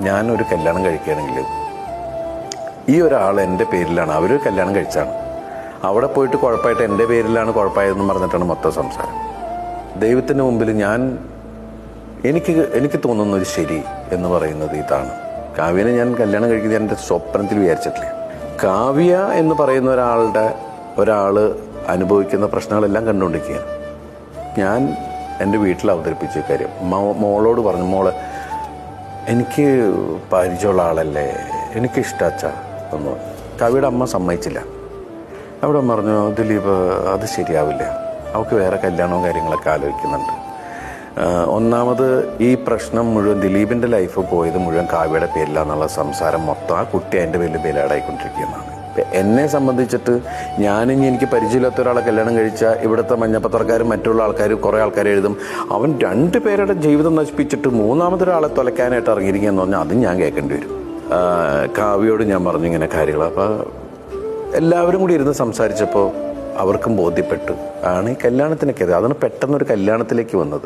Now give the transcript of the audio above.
ഞാനൊരു കല്യാണം കഴിക്കുകയാണെങ്കിൽ ഈ ഒരാൾ എൻ്റെ പേരിലാണ്, അവർ കല്യാണം കഴിച്ചാണ്, അവിടെ പോയിട്ട് കുഴപ്പമായിട്ട് എൻ്റെ പേരിലാണ് കുഴപ്പമായതെന്ന് പറഞ്ഞിട്ടാണ് മൊത്തം സംസാരം. ദൈവത്തിന് മുമ്പിൽ എനിക്ക് തോന്നുന്നൊരു ശരി എന്ന് പറയുന്നത് ഇതാണ്. കാവ്യനെ ഞാൻ കല്യാണം കഴിക്കുന്നത് എൻ്റെ സ്വപ്നത്തിൽ വിചാരിച്ചിട്ടില്ല. കാവ്യ എന്ന് പറയുന്ന ഒരാൾ അനുഭവിക്കുന്ന പ്രശ്നങ്ങളെല്ലാം കണ്ടുകൊണ്ടിരിക്കുകയാണ്. ഞാൻ എൻ്റെ വീട്ടിൽ അവതരിപ്പിച്ച കാര്യം മോളോട് പറഞ്ഞു, മോള് എനിക്ക് പരിചയമുള്ള ആളല്ലേ, എനിക്കിഷ്ടാച്ചാ എന്ന് പറഞ്ഞു. കാവ്യയുടെ അമ്മ സമ്മതിച്ചില്ല. അവിടെ പറഞ്ഞു, ദിലീപ് അത് ശരിയാവില്ല, അവൾക്ക് വേറെ കല്യാണവും കാര്യങ്ങളൊക്കെ ആലോചിക്കുന്നുണ്ട്. ഒന്നാമത് ഈ പ്രശ്നം മുഴുവൻ ദിലീപിൻ്റെ ലൈഫ് പോയത് മുഴുവൻ കാവ്യയുടെ പേരിലാന്നുള്ള സംസാരം മൊത്തം ആ കുട്ടി അതിൻ്റെ പേരിൽ ബേലാടായിക്കൊണ്ടിരിക്കുന്നതാണ്. എന്നെ സംബന്ധിച്ചിട്ട് ഞാനിനി എനിക്ക് പരിചയമില്ലാത്ത ഒരാളെ കല്യാണം കഴിച്ചാൽ ഇവിടുത്തെ മഞ്ഞപ്പത്രക്കാരും മറ്റുള്ള ആൾക്കാരും കുറേ ആൾക്കാർ എഴുതും, അവൻ 2 പേരുടെ ജീവിതം നശിപ്പിച്ചിട്ട് 3ാമതൊരാളെ തുലയ്ക്കാനായിട്ട് ഇറങ്ങിയിരിക്കുകയെന്ന് പറഞ്ഞാൽ അതും ഞാൻ കേൾക്കേണ്ടി വരും. കാവ്യയോട് ഞാൻ പറഞ്ഞു ഇങ്ങനെ കാര്യങ്ങൾ. അപ്പോൾ എല്ലാവരും കൂടി ഇരുന്ന് സംസാരിച്ചപ്പോൾ അവർക്കും ബോധ്യപ്പെട്ടു ആണ് ഈ കല്യാണത്തിനൊക്കെ, അതാണ് പെട്ടെന്നൊരു കല്യാണത്തിലേക്ക് വന്നത്.